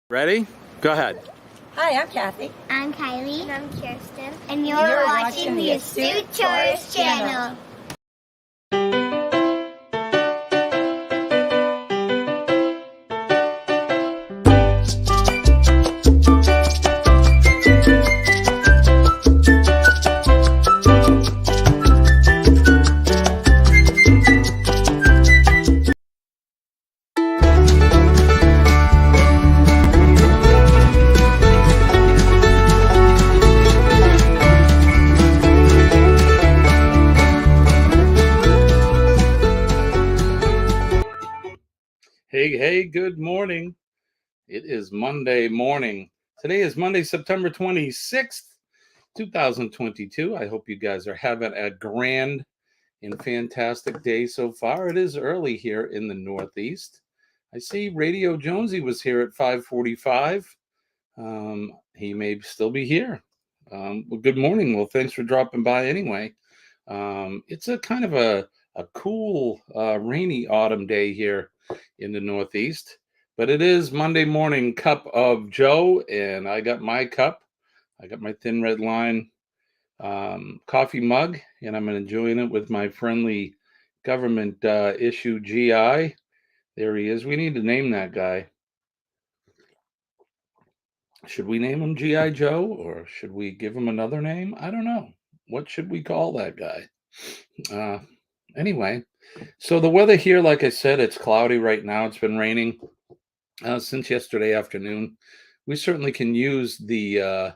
Ready? Go ahead. Hi, I'm Kathy. I'm Kylie. And I'm Kirsten. And you're watching the Astute Tourist Channel. Hey, good morning. It is Monday morning. Today is Monday, September 26th, 2022. I hope you guys are having a grand and fantastic day so far. It is early here in the Northeast. I see Radio Jonesy was here at 5:45. He may still be here. Well, good morning. Well, thanks for dropping by anyway. It's a kind of a cool, rainy autumn day here in the Northeast, but it is Monday morning cup of Joe, and I got my cup. I got my Thin Red Line coffee mug, and I'm enjoying it with my friendly government issue GI. There he is. We need to name that guy. Should we name him GI Joe, or should we give him another name? I don't know. What should we call that guy? Anyway, so the weather here, like I said, it's cloudy right now. It's been raining since yesterday afternoon. We certainly can use the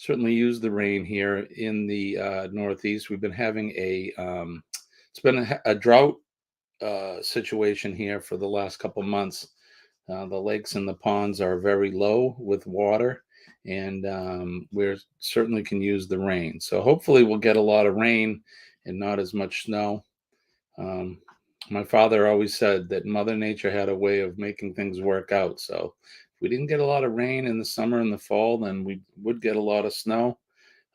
rain here in the Northeast. We've been having it's been a drought situation here for the last couple months. The lakes and the ponds are very low with water, and we certainly can use the rain. So hopefully we'll get a lot of rain and not as much snow. My father always said that Mother Nature had a way of making things work out. So if we didn't get a lot of rain in the summer and the fall, then we would get a lot of snow.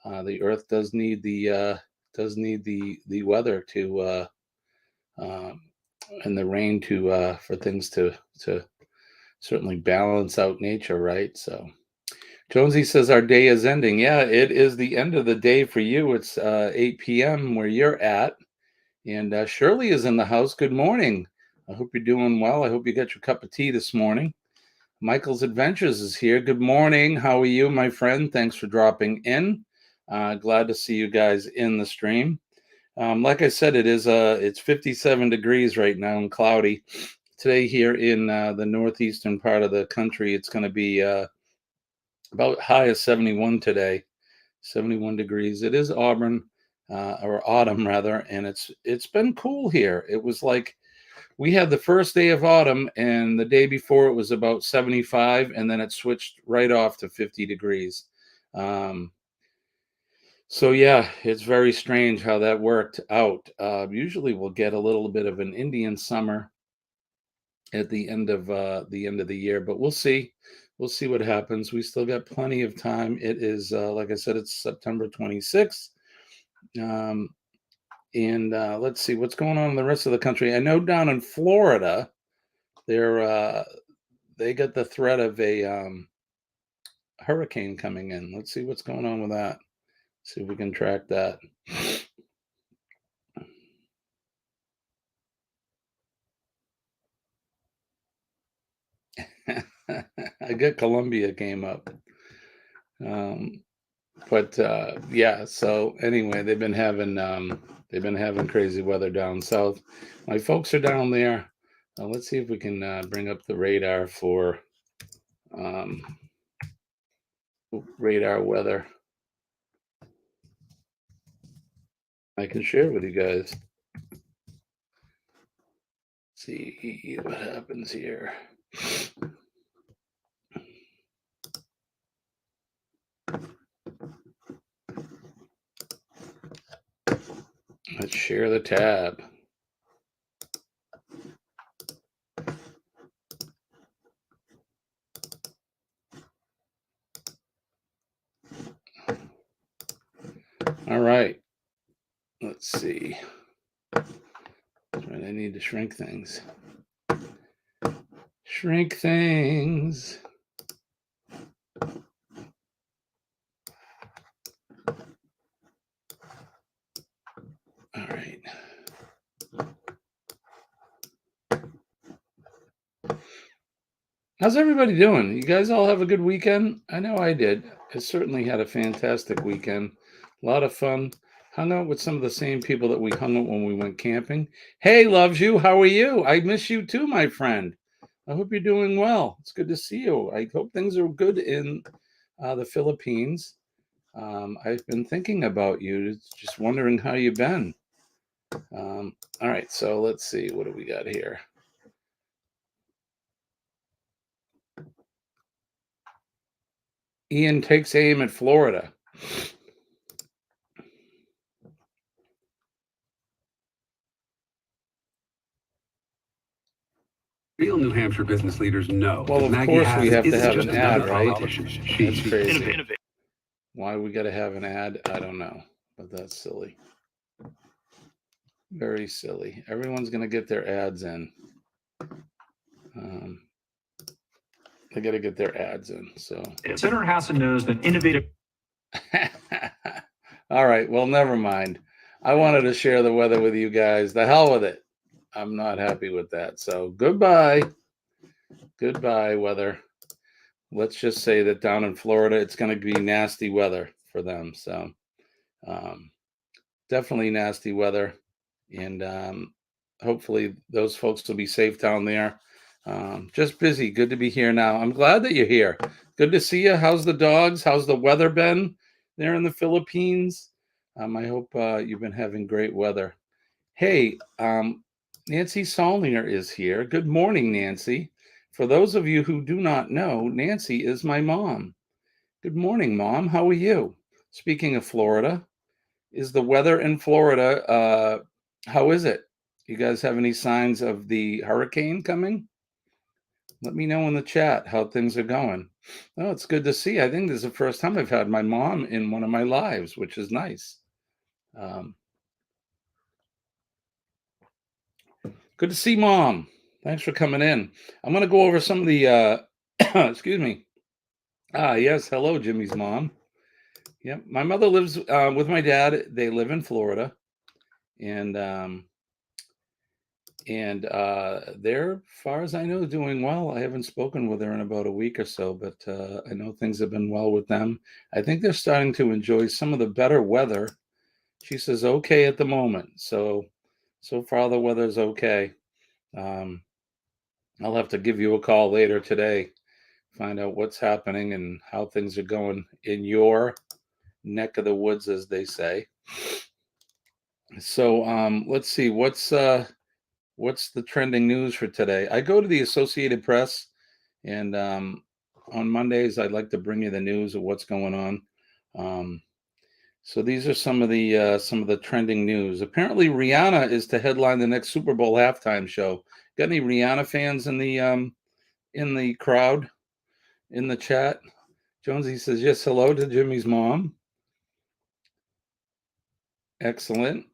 The earth does need the weather to and the rain to for things to certainly balance out nature, right? So Jonesy says our day is ending. Yeah, it is the end of the day for you. It's 8 p.m. where you're at. And Shirley is in the house. Good morning. I hope you're doing well. I hope you got your cup of tea this morning. Michael's Adventures is here. Good morning. How are you, my friend? Thanks for dropping in. Glad to see you guys in the stream. Like I said, it's 57 degrees right now and cloudy. Today here in the northeastern part of the country, it's going to be about high as 71 today, 71 degrees. It is Auburn. Or autumn rather, and it's been cool here. It was like we had the first day of autumn, and the day before it was about 75, and then it switched right off to 50 degrees. So yeah, it's very strange how that worked out. Usually we'll get a little bit of an Indian summer at the end of the year, but we'll see. We'll see what happens. We still got plenty of time. It is like I said, it's September 26th. And let's see what's going on in the rest of the country. I know down in Florida, they got the threat of a hurricane coming in. Let's see what's going on with that. See if we can track that. I get Columbia came up. But yeah, so anyway, they've been having crazy weather down south. My folks are down there. Let's see if we can bring up the radar for radar weather. I can share with you guys. See what happens here. Let's share the tab. All right. Let's see. I need to shrink things. Shrink things. right. How's everybody doing? You guys all have a good weekend? I know I did. I certainly had a fantastic weekend. A lot of fun. Hung out with some of the same people that we hung out when we went camping. Hey, loves you. How are you? I miss you too, my friend. I hope you're doing well. It's good to see you. I hope things are good in the Philippines. I've been thinking about you, just wondering how you've been. All right, so let's see. What do we got here? Ian takes aim at Florida. Real New Hampshire business leaders know. Well, of Maggie course we Hassan have to isn't have just an another ad, right? politician. That's She's crazy. Why we got to have an ad? I don't know, but that's silly. Very silly. Everyone's going to get their ads in. They got to get their ads in. So Senator Hassan knows that innovative. All right. Well, never mind. I wanted to share the weather with you guys. The hell with it. I'm not happy with that. So goodbye. Goodbye, weather. Let's just say that down in Florida, it's going to be nasty weather for them. So definitely nasty weather. And hopefully those folks will be safe down there. Just busy. Good to be here now. I'm glad that you're here. Good to see you. How's the dogs? How's the weather been there in the Philippines? I hope you've been having great weather. Hey, Nancy Saulnier is here. Good morning, Nancy. For those of you who do not know, Nancy is my mom. Good morning, Mom. How are you? Speaking of Florida, is the weather in Florida, how is it? You guys have any signs of the hurricane coming? Let me know in the chat how things are going. Oh, it's good to see. I think this is the first time I've had my mom in one of my lives, which is nice. Good to see Mom. Thanks for coming in. I'm going to go over some of the, excuse me. Yes. Hello, Jimmy's mom. Yep. My mother lives with my dad. They live in Florida. And they're, as far as I know, doing well. I haven't spoken with her in about a week or so, but I know things have been well with them. I think they're starting to enjoy some of the better weather. She says okay at the moment. So far the weather's okay. I'll have to give you a call later today, find out what's happening and how things are going in your neck of the woods, as they say. So let's see what's the trending news for today. I go to the Associated Press, and on Mondays I'd like to bring you the news of what's going on. So these are some of the trending news. Apparently, Rihanna is to headline the next Super Bowl halftime show. Got any Rihanna fans in the crowd, in the chat? Jonesy says yes. Hello to Jimmy's mom. Excellent.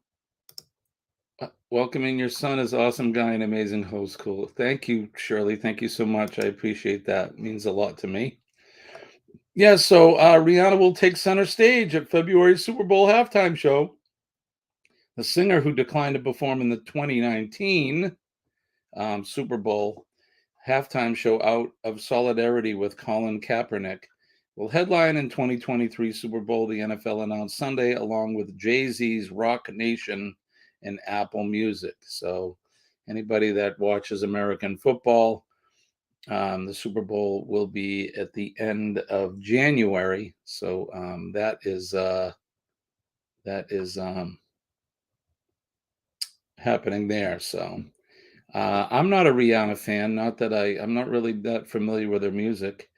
Welcoming your son is awesome guy and amazing host. Cool. Thank you, Shirley. Thank you so much. I appreciate that. It means a lot to me. Yeah, so Rihanna will take center stage at February's Super Bowl halftime show. The singer, who declined to perform in the 2019 Super Bowl halftime show out of solidarity with Colin Kaepernick, will headline in 2023 Super Bowl, the NFL announced Sunday, along with Jay-Z's Rock Nation and Apple Music. So anybody that watches American football, the Super Bowl will be at the end of January. So that is happening there. So I'm not a Rihanna fan. Not that I'm not really that familiar with her music.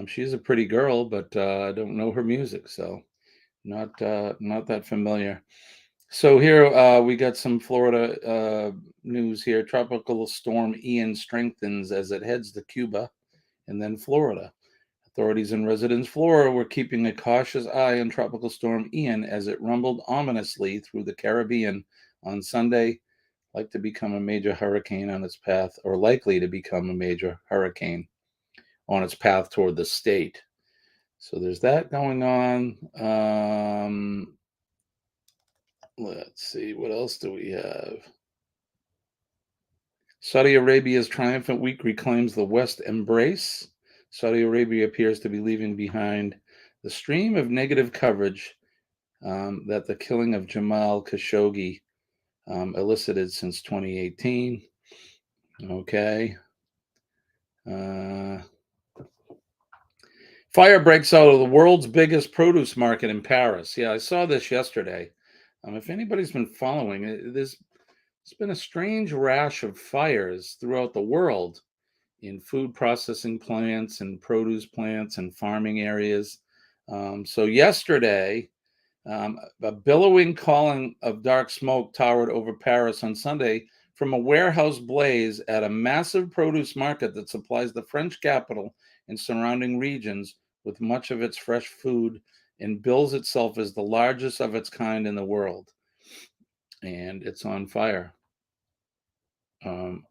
She's a pretty girl, but I don't know her music, so not that familiar. So here we got some Florida news here. Tropical storm Ian strengthens as it heads to Cuba and then Florida. Authorities and residents Florida were keeping a cautious eye on Tropical Storm Ian as it rumbled ominously through the Caribbean on Sunday, like to become a major hurricane on its path, or likely to become a major hurricane on its path toward the state. So there's that going on. Let's see, what else do we have? Saudi Arabia's triumphant week reclaims the West embrace. Saudi Arabia appears to be leaving behind the stream of negative coverage that the killing of Jamal Khashoggi elicited since 2018. Okay. Fire breaks out of the world's biggest produce market in Paris. Yeah, I saw this yesterday. If anybody's been following it, there's been a strange rash of fires throughout the world in food processing plants and produce plants and farming areas. So yesterday, a billowing column of dark smoke towered over Paris on Sunday from a warehouse blaze at a massive produce market that supplies the French capital and surrounding regions with much of its fresh food and bills itself as the largest of its kind in the world. And it's on fire.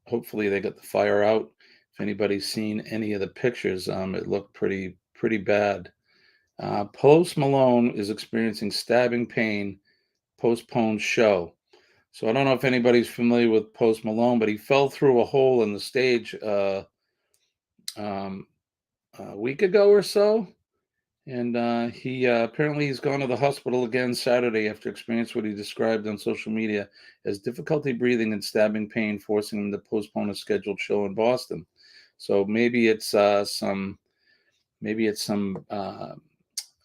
Hopefully they got the fire out. If anybody's seen any of the pictures, it looked pretty bad. Post Malone is experiencing stabbing pain, postponed show. So I don't know if anybody's familiar with Post Malone, but he fell through a hole in the stage a week ago or so. And he apparently he's gone to the hospital again Saturday after experiencing what he described on social media as difficulty breathing and stabbing pain, forcing him to postpone a scheduled show in Boston. So maybe it's some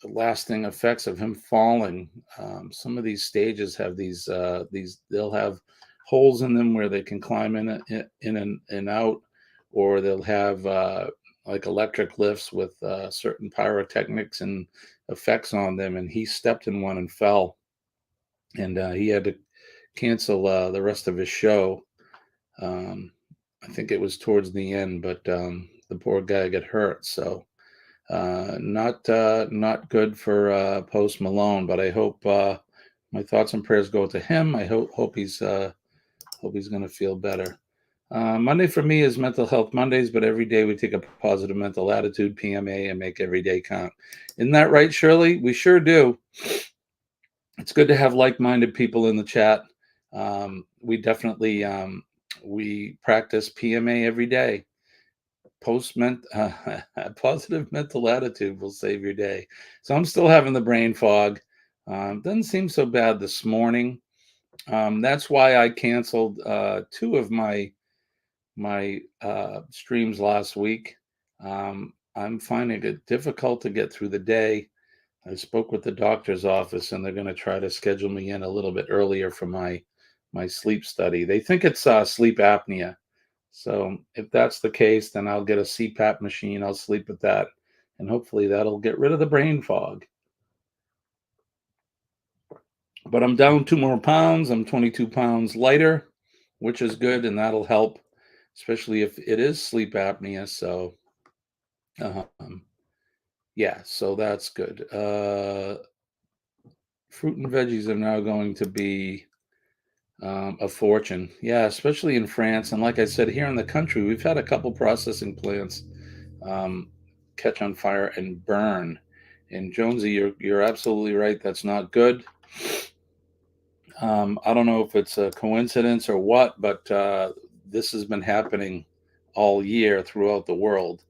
lasting effects of him falling. Some of these stages have these they'll have holes in them where they can climb in and out, or they'll have like electric lifts with certain pyrotechnics and effects on them. And he stepped in one and fell, and he had to cancel the rest of his show. I think it was towards the end, but the poor guy got hurt. So not good for Post Malone. But I hope my thoughts and prayers go to him. I hope he's going to feel better. Monday for me is Mental Health Mondays, but every day we take a positive mental attitude, PMA, and make every day count. Isn't that right, Shirley? We sure do. It's good to have like-minded people in the chat. We definitely we practice PMA every day. Positive mental attitude will save your day. So I'm still having the brain fog. Doesn't seem so bad this morning. That's why I canceled 2 of my streams last week. I'm finding it difficult to get through the day. I spoke with the doctor's office, and they're going to try to schedule me in a little bit earlier for my sleep study. They think it's sleep apnea. So if that's the case, then I'll get a CPAP machine. I'll sleep with that, and hopefully that'll get rid of the brain fog. But I'm down 2 more pounds. I'm 22 pounds lighter, which is good, and that'll help, especially if it is sleep apnea. So, yeah, so that's good. Fruit and veggies are now going to be a fortune. Yeah, especially in France. And like I said, here in the country, we've had a couple processing plants catch on fire and burn. And Jonesy, you're absolutely right. That's not good. I don't know if it's a coincidence or what, but this has been happening all year throughout the world.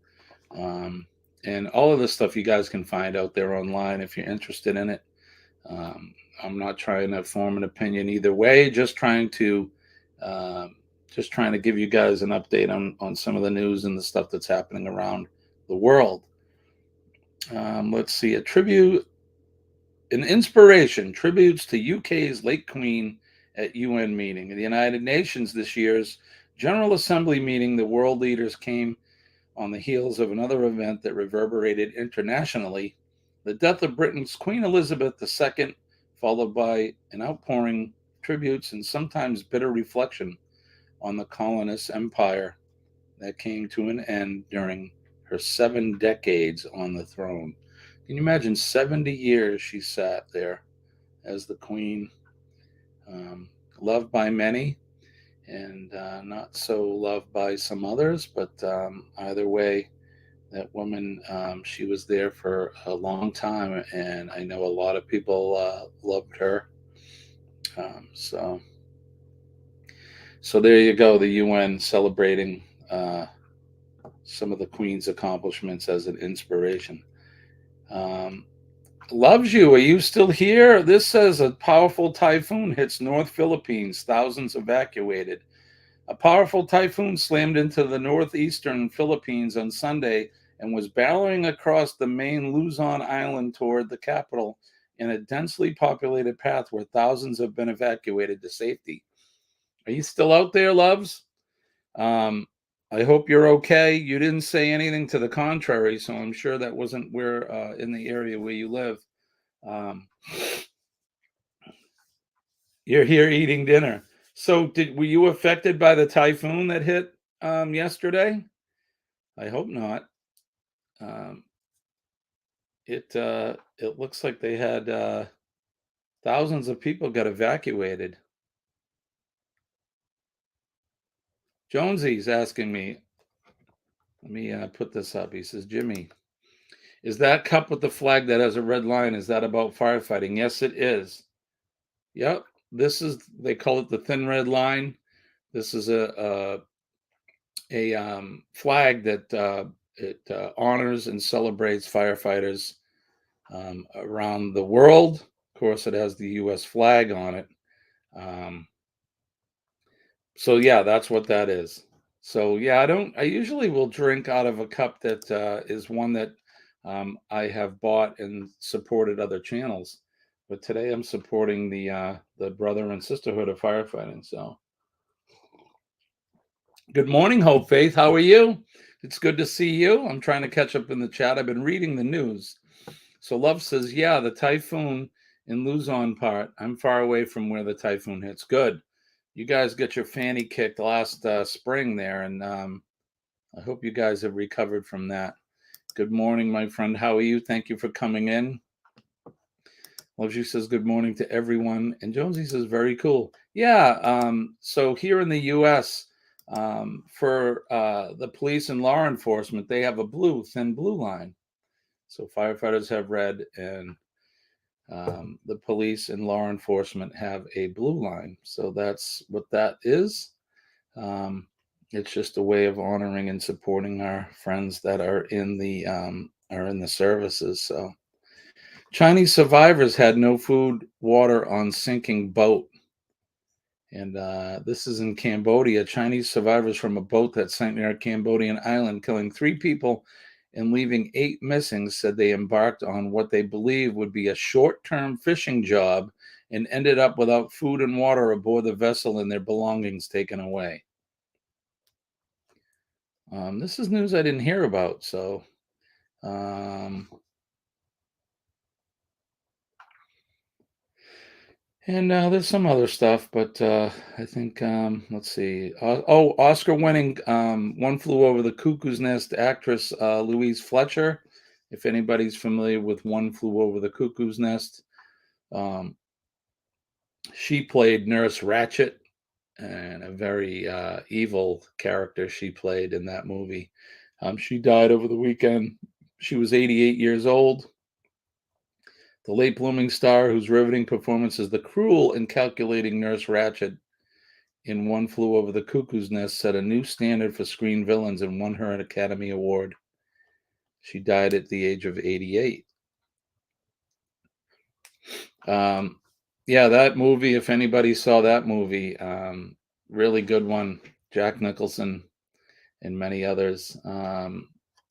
And all of this stuff you guys can find out there online if you're interested in it. I'm not trying to form an opinion either way, just trying to give you guys an update on some of the news and the stuff that's happening around the world. Let's see, an inspiration, tributes to UK's late Queen at UN meeting. In the United Nations this year's General Assembly meeting, the world leaders came on the heels of another event that reverberated internationally, the death of Britain's Queen Elizabeth II, followed by an outpouring tributes and sometimes bitter reflection on the colonist empire that came to an end during her 7 decades on the throne. Can you imagine 70 years she sat there as the queen, loved by many and not so loved by some others, but either way, that woman, she was there for a long time, and I know a lot of people loved her. So there you go. The UN celebrating some of the Queen's accomplishments as an inspiration. Loves you. Are you still here? This says a powerful typhoon hits North Philippines. Thousands evacuated. A powerful typhoon slammed into the northeastern Philippines on Sunday and was barreling across the main Luzon Island toward the capital in a densely populated path where thousands have been evacuated to safety. Are you still out there, loves? I hope you're okay. You didn't say anything to the contrary, so I'm sure that wasn't where in the area where you live. You're here eating dinner. So were you affected by the typhoon that hit yesterday? I hope not. It looks like they had thousands of people got evacuated. Jonesy's asking me. Let me put this up. He says, Jimmy, is that cup with the flag that has a red line, is that about firefighting? Yes, it is. Yep. They call it the thin red line. This is a flag that it honors and celebrates firefighters around the world. Of course, it has the U.S. flag on it. So yeah, that's what that is. So yeah, I usually will drink out of a cup that is one that I have bought and supported other channels. But today I'm supporting the brother and sisterhood of firefighting. So good morning, Hope Faith. How are you? It's good to see you. I'm trying to catch up in the chat. I've been reading the news. So Love says, yeah, the typhoon in Luzon part. I'm far away from where the typhoon hits. Good. You guys get your fanny kicked last spring there, and I hope you guys have recovered from that. Good morning, my friend. How are you? Thank you for coming in. Loves you says good morning to everyone. And Jonesy says, very cool. Yeah, so here in the U.S., for the police and law enforcement, they have a thin blue line. So firefighters have red, and the police and law enforcement have a blue line. So that's what that is. It's just a way of honoring and supporting our friends that are in the services. So Chinese survivors had no food, water on sinking boat. And this is in Cambodia. Chinese survivors from a boat that sank near a Cambodian island, killing 3 people and leaving 8 missing, said they embarked on what they believe would be a short-term fishing job and ended up without food and water aboard the vessel and their belongings taken away. This is news I didn't hear about, so and there's some other stuff, but I think let's see. Oscar-winning One Flew Over the Cuckoo's Nest actress Louise Fletcher. If anybody's familiar with One Flew Over the Cuckoo's Nest, she played Nurse Ratched, and a very evil character she played in that movie. She died over the weekend. She was 88 years old. The late blooming star, whose riveting performance as the cruel and calculating Nurse Ratched in One Flew Over the Cuckoo's Nest, set a new standard for screen villains and won her an Academy Award. She died at the age of 88. Yeah, that movie, if anybody saw that movie, really good one. Jack Nicholson and many others.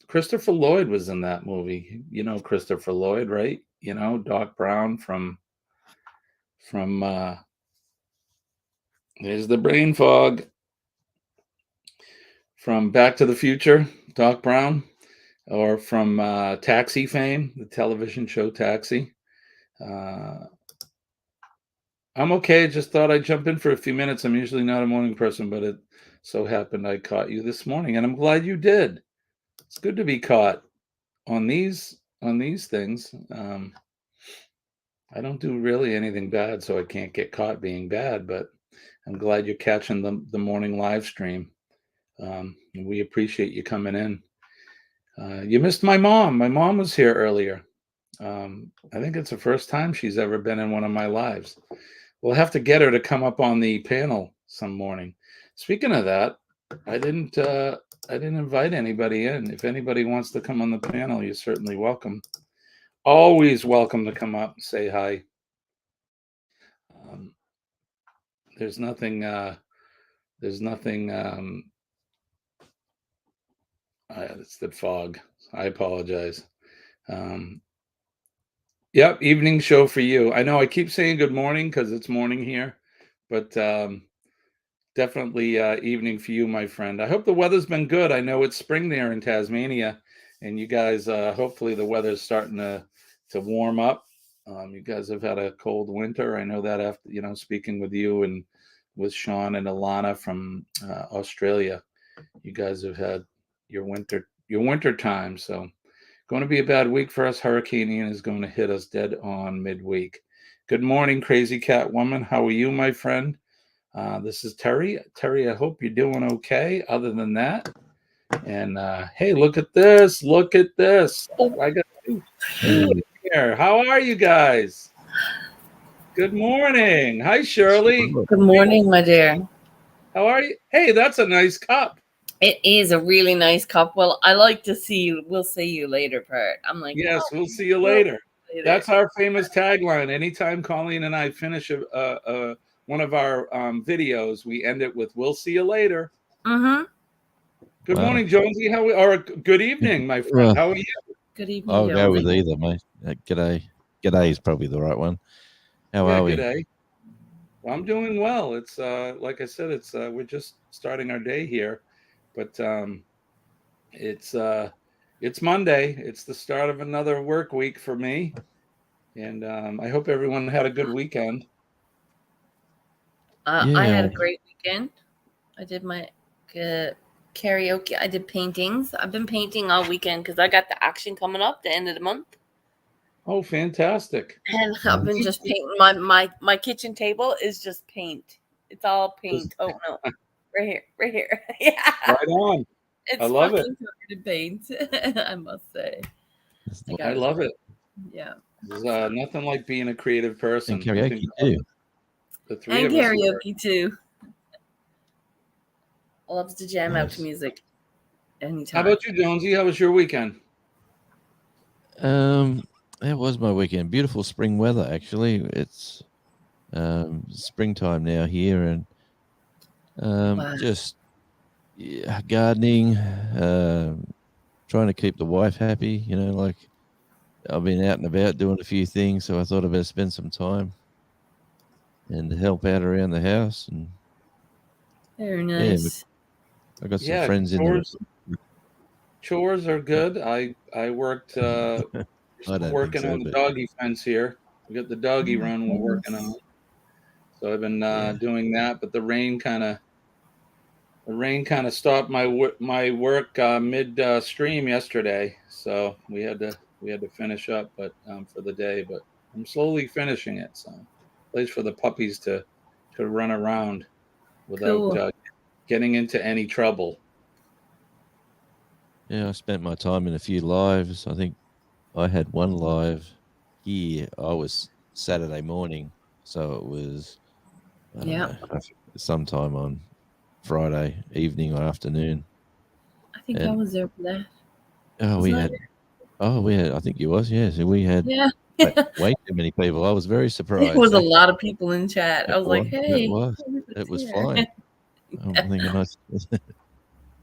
Christopher Lloyd was in that movie. You know Christopher Lloyd, right? You know, Doc Brown from there's the brain fog from Back to the Future, Doc Brown, or from Taxi fame, the television show Taxi. I'm okay. Just thought I'd jump in for a few minutes. I'm usually not a morning person, but it so happened I caught you this morning, and I'm glad you did. It's good to be caught on these things. I don't do really anything bad, so I can't get caught being bad, but I'm glad you're catching the morning live stream. We appreciate you coming in. You missed my mom. My mom was here earlier. I think it's the first time she's ever been in one of my lives. we'll have to get her to come up on the panel some morning. Speaking of that, I didn't invite anybody in. If anybody wants to come on the panel, you're certainly welcome. Always welcome to come up and say hi. There's nothing. It's the fog. I apologize. Yep, evening show for you. I know I keep saying good morning because it's morning here, but definitely evening for you, my friend. I hope the weather's been good. I know it's spring there in Tasmania, and you guys, hopefully the weather's starting to warm up. You guys have had a cold winter. I know that after, speaking with you and with Sean and Alana from Australia, you guys have had your winter time. So going to be a bad week for us. Hurricane Ian is going to hit us dead on midweek. Good morning, Crazy Cat Woman. How are you, my friend? This is Terry. Terry, I hope you're doing okay. Other than that, and hey, look at this. Look at this. Oh, I got two here. How are you guys? Good morning. Hi, Shirley. Good morning, my dear. How are you? Hey, that's a nice cup. It is a really nice cup. Well, I like to see you. We'll see you later part. I'm like, yes, we'll see you later. That's our famous tagline. Anytime Colleen and I finish one of our videos, we end it with "We'll see you later." Mm-hmm. Good morning, Jonesy. Good evening, my friend. Well, how are you? Good evening. I'll Jonesy. go with either, mate. G'day. G'day is probably the right one. How are we? G'day. Well, I'm doing well. It's like I said, it's we're just starting our day here, but it's Monday. It's the start of another work week for me, and I hope everyone had a good weekend. I had a great weekend. I did my karaoke. I did paintings. I've been painting all weekend because I got the action coming up the end of the month. Oh, fantastic! And I've been just painting. My kitchen table is just paint. It's all paint. Oh no, right here. Yeah, right on. It's I love it. covered in paint. I must say. I love it. Yeah. There's nothing like being a creative person. And karaoke too. The three and of us karaoke too. Loves to jam out to music anytime. How about you, Jonesy? How was your weekend? That was my weekend. Beautiful spring weather, actually. It's springtime now here, and just gardening, trying to keep the wife happy. Like I've been out and about doing a few things, so I thought I'd better spend some time and help out around the house. And very nice. I got some friends in there. Chores are good. I worked working on the doggy fence here. We got the doggy run we're working on. So I've been doing that, but the rain kind of stopped my work mid stream yesterday. So we had to finish up, but for the day. But I'm slowly finishing it. So place for the puppies to run around without getting into any trouble. Yeah, I spent my time in a few lives. I think I had one live here. I was Saturday morning, so it was sometime on Friday evening or afternoon. I think I was there for that. We had. I think you was. Yeah, so we had. Yeah. way too many people. I was very surprised. There was a lot of people in chat. I was like, "Hey, it was fine." I'm thinking,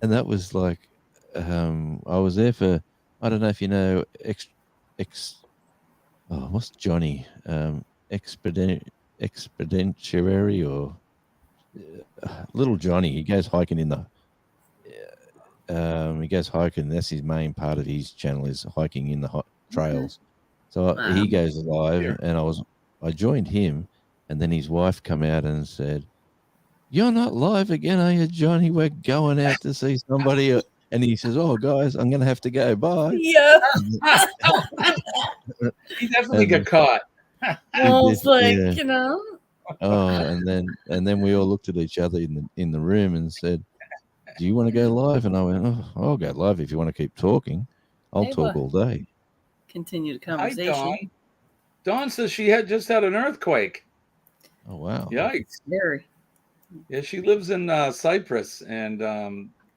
and that was like, I was there for. I don't know if you know, what's Johnny? Expeditionary or little Johnny. He goes hiking in the. He goes hiking. That's his main part of his channel is hiking in the trails. So he goes live, and I joined him, and then his wife come out and said, "You're not live again, are you, Johnny? We're going out to see somebody." And he says, "Oh, guys, I'm going to have to go. Bye." Yeah. He definitely got caught. Well, it's like, Oh, and then we all looked at each other in the room and said, "Do you want to go live?" And I went, "Oh, I'll go live if you want to keep talking. I'll talk all day." Continue the conversation. Hi, Dawn. Dawn says she had just had an earthquake. Oh wow. Yikes. Scary. Yeah, she lives in Cyprus, and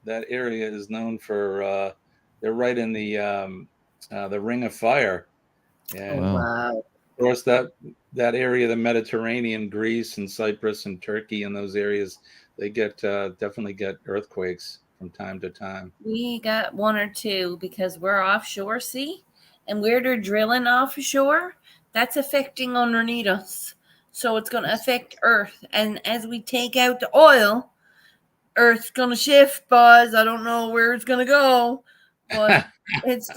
that area is known for. They're right in the Ring of Fire, Oh, and Wow. wow. of course that area, the Mediterranean, Greece and Cyprus and Turkey, and those areas, they definitely get earthquakes from time to time. We got one or two because we're offshore, see? And where they're drilling offshore, that's affecting underneath us. So it's going to affect Earth. And as we take out the oil, Earth's going to shift, Buzz. I don't know where it's going to go, but it's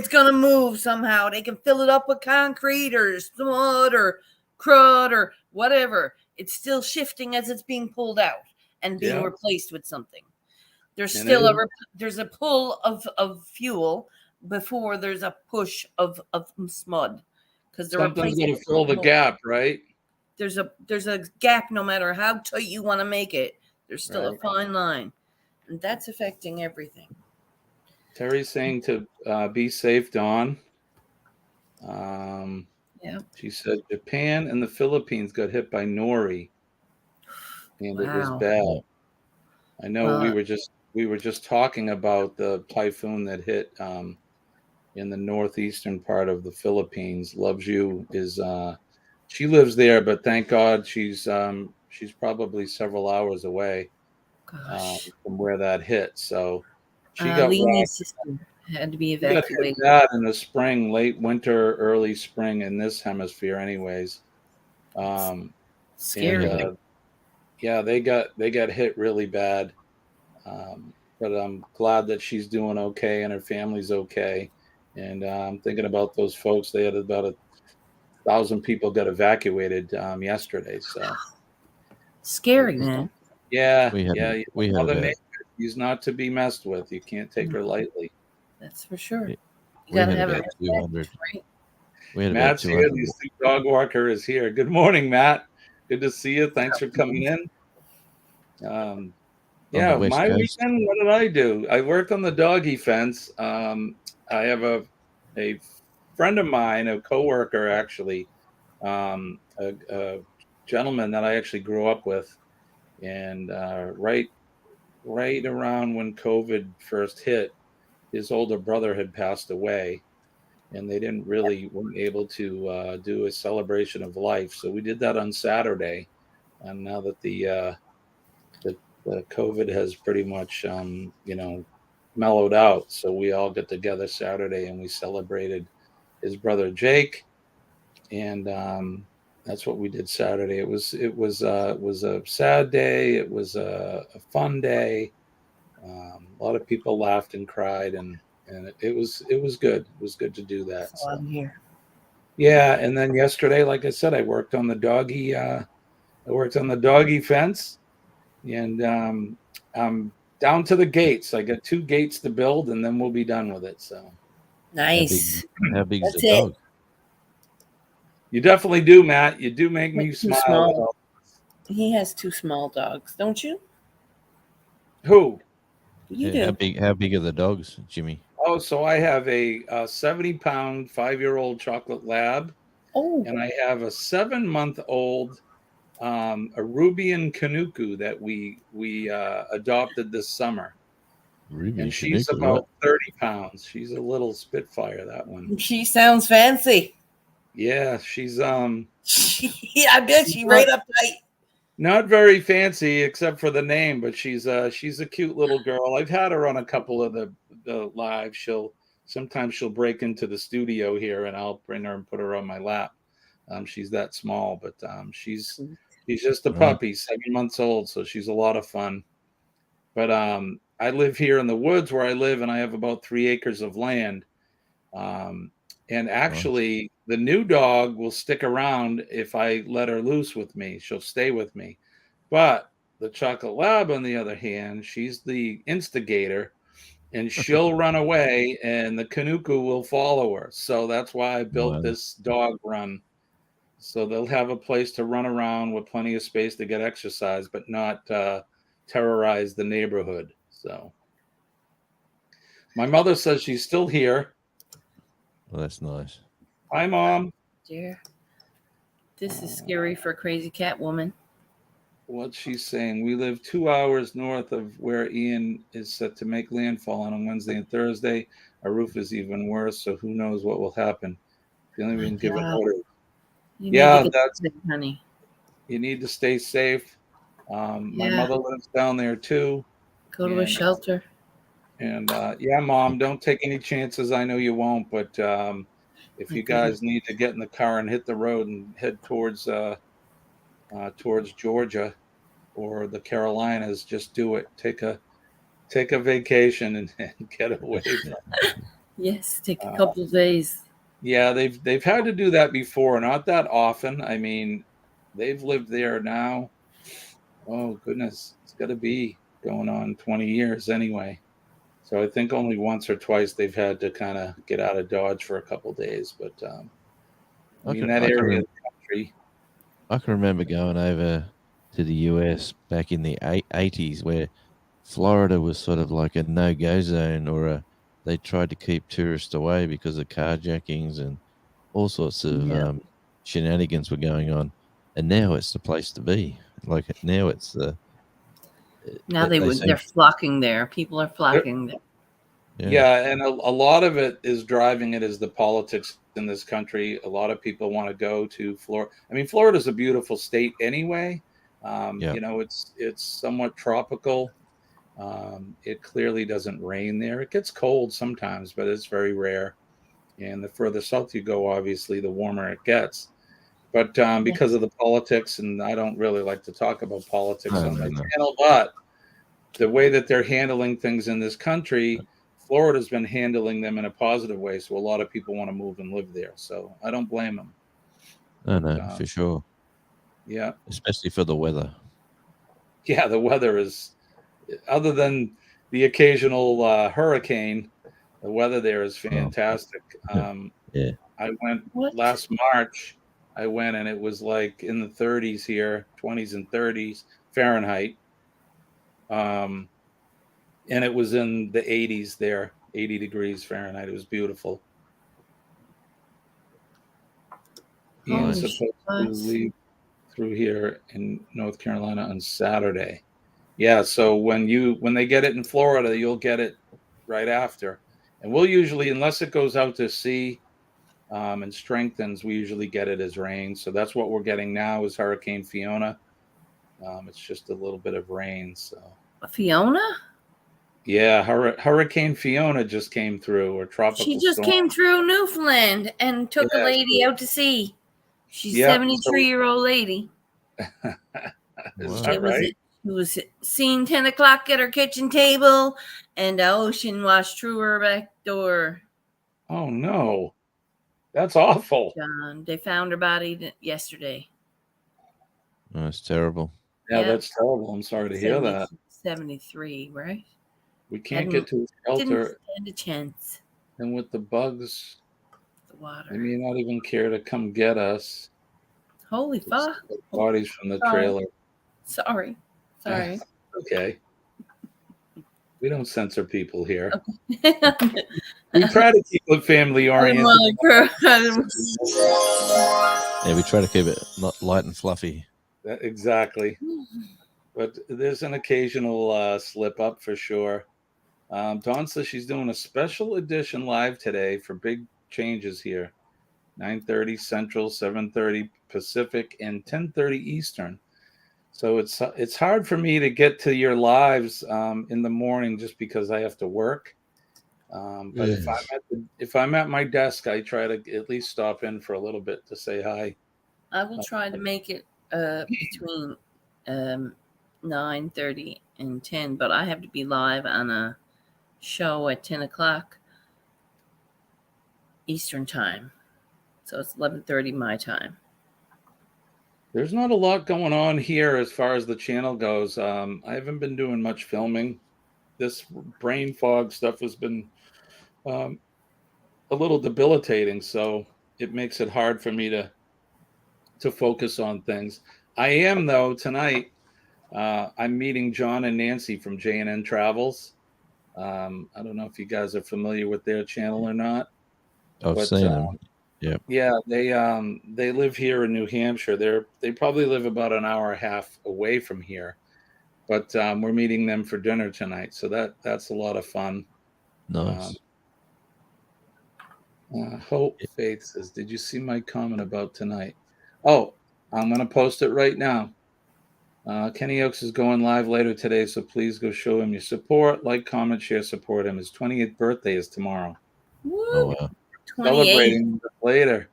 gonna move somehow. They can fill it up with concrete or mud or crud or whatever. It's still shifting as it's being pulled out and being Yeah. replaced with something. There's And still it- there's a pull of fuel before there's a push of smud because they're Something's replacing. going to fill the gap, right? There's a gap no matter how tight you want to make it. There's still a Right. fine line, and that's affecting everything. Terry's saying to be safe, Dawn. Yeah. She said Japan and the Philippines got hit by Nori, and it was Wow. bad. I know we Wow. were just talking about the typhoon that hit in the northeastern part of the Philippines. Loves You is she lives there, but thank God she's probably several hours away Gosh. from where that hit. So she got Lena's sister had to be She got hit evacuated. bad in the spring, late winter, early spring in this hemisphere, anyways. Scary. And yeah, they got hit really bad. But I'm glad that she's doing okay and her family's okay. And I'm thinking about those folks. They had about 1,000 people got evacuated yesterday. So Scary, man. yeah, We had Mother about Nature, she's not to be messed with. You can't take her lightly. That's for sure. Yeah. You we gotta had have about respect, 200. right? We had about Matt's here. 200. The astute dog walker is here. Good morning, Matt. Good to see you. Thanks for coming in. Yeah, West my Coast. weekend, what did I do? I worked on the doggy fence. I have a friend of mine, a coworker actually, a gentleman that I actually grew up with, and right around when COVID first hit, his older brother had passed away, and they weren't able to do a celebration of life. So we did that on Saturday, and now that the COVID has pretty much mellowed out, so we all get together Saturday and we celebrated his brother Jake, and that's what we did Saturday. It was a sad day. It was a fun day. A lot of people laughed and cried, and it was good. It was good to do that. So I'm here. Yeah, and then yesterday, like I said, I worked on the doggy. I worked on the doggy fence, and I'm down to the gates. I got 2 gates to build, and then we'll be done with it. So Nice. How big is That's the it. dog? you definitely do, Matt. You do make me Too smile. small. He has 2 small dogs, don't you? Who? You Yeah, do. how big are the dogs, Jimmy? Oh, so I have a 70-pound 5-year-old chocolate lab, Oh, and I have a 7-month-old Arubian Canuku that we adopted this summer, Ruby and she's Canuck, about right? 30 pounds. She's a little Spitfire, that one. she sounds fancy. Yeah, she's I bet she right uptight. not very fancy except for the name, but she's a cute little girl. I've had her on a couple of the lives. Sometimes she'll break into the studio here, and I'll bring her and put her on my lap. She's that small, but she's just a Right. puppy, 7 months old, so she's a lot of fun. But I live here in the woods where I live, and I have about 3 acres of land. And actually, the new dog will stick around if I let her loose with me. She'll stay with me. But the chocolate lab, on the other hand, she's the instigator, and she'll run away, and the Canuku will follow her. So that's why I built Wow. this dog run. So they'll have a place to run around with plenty of space to get exercise, but not terrorize the neighborhood. So my mother says she's still here. Well, that's nice. Hi, Mom. Dear. This is scary for a crazy cat woman. What she's saying, we live 2 hours north of where Ian is set to make landfall on Wednesday and Thursday. Our roof is even worse, so who knows what will happen. Feeling we can give an God. order. You Yeah, need to get that's sick, honey. you need to stay safe. My Yeah. mother lives down there too. Go to a And- shelter. And yeah, Mom, don't take any chances. I know you won't, but if you guys need to get in the car and hit the road and head towards Georgia or the Carolinas, just do it. Take a vacation and get away from. Yes, take a couple of days. Yeah, they've had to do that before, not that often. I mean, they've lived there now. Oh goodness, it's got to be going on 20 years anyway. So I think only once or twice they've had to kind of get out of Dodge for a couple of days. But I mean, that area of the country. I can remember going over to the US back in the 80s where Florida was sort of like a no-go zone, or they tried to keep tourists away because of carjackings and all sorts of shenanigans were going on. And now it's the place to be. Like now it's the... Now they're flocking there. People are flocking there. Yeah, and a lot of it is driving it is the politics in this country. A lot of people want to go to Florida. I mean, Florida's a beautiful state anyway. You know, it's somewhat tropical. It clearly doesn't rain there. It gets cold sometimes, but it's very rare. And the further south you go, obviously, the warmer it gets. But because of the politics, and I don't really like to talk about politics on my channel, but the way that they're handling things in this country, Florida's been handling them in a positive way. So a lot of people want to move and live there. So I don't blame them. No, for sure. Yeah. Especially for the weather. Yeah, the weather is, other than the occasional hurricane, the weather there is fantastic. Yeah. I went last March. I went and it was like in the 30s here, 20s and 30s Fahrenheit. And it was in the 80s there, 80 degrees Fahrenheit. It was beautiful. Ian's supposed to leave through here in North Carolina on Saturday. Yeah, so when they get it in Florida, you'll get it right after. And we'll usually, unless it goes out to sea and strengthens, we usually get it as rain. So that's what we're getting now is Hurricane Fiona. It's just a little bit of rain. So Fiona? Yeah, Hurricane Fiona just came through, or tropical She just storm. came through Newfoundland and took a lady out to sea. She's a 73-year-old lady. Is that right? She was seen 10 o'clock at her kitchen table, and the ocean washed through her back door. Oh, no. That's awful. John, they found her body yesterday. Oh, that's terrible. Yeah, that's terrible. I'm sorry to hear that. 73, right? We can't get to a shelter. Didn't stand a chance. And with the bugs, the water. they may not even care to come get us. Holy fuck. Bodies from the trailer. Sorry. Okay. We don't censor people here. Okay. We try to keep it family oriented. Yeah, we try to keep it not light and fluffy. Exactly. But there's an occasional slip up for sure. Dawn says she's doing a special edition live today for big changes here. 9:30 Central, 7:30 Pacific, and 10:30 Eastern. So it's hard for me to get to your lives in the morning just because I have to work. But if I'm at my desk, I try to at least stop in for a little bit to say hi. I will try to make it between 9:30 and 10, but I have to be live on a show at 10 o'clock Eastern time. So it's 11:30 my time. There's not a lot going on here as far as the channel goes. I haven't been doing much filming. This brain fog stuff has been a little debilitating, so it makes it hard for me to focus on things. I am, though, tonight. I'm meeting John and Nancy from J&N Travels. I don't know if you guys are familiar with their channel or not. I've seen them. Yeah, they live here in New Hampshire. They probably live about an hour and a half away from here, but we're meeting them for dinner tonight, so that's a lot of fun. Nice. Hope Faith says, "Did you see my comment about tonight?" Oh, I'm gonna post it right now. Kenny Oaks is going live later today, so please go show him your support, like, comment, share, support him. His 20th birthday is tomorrow. Woo, Oh wow. 28. Celebrating later.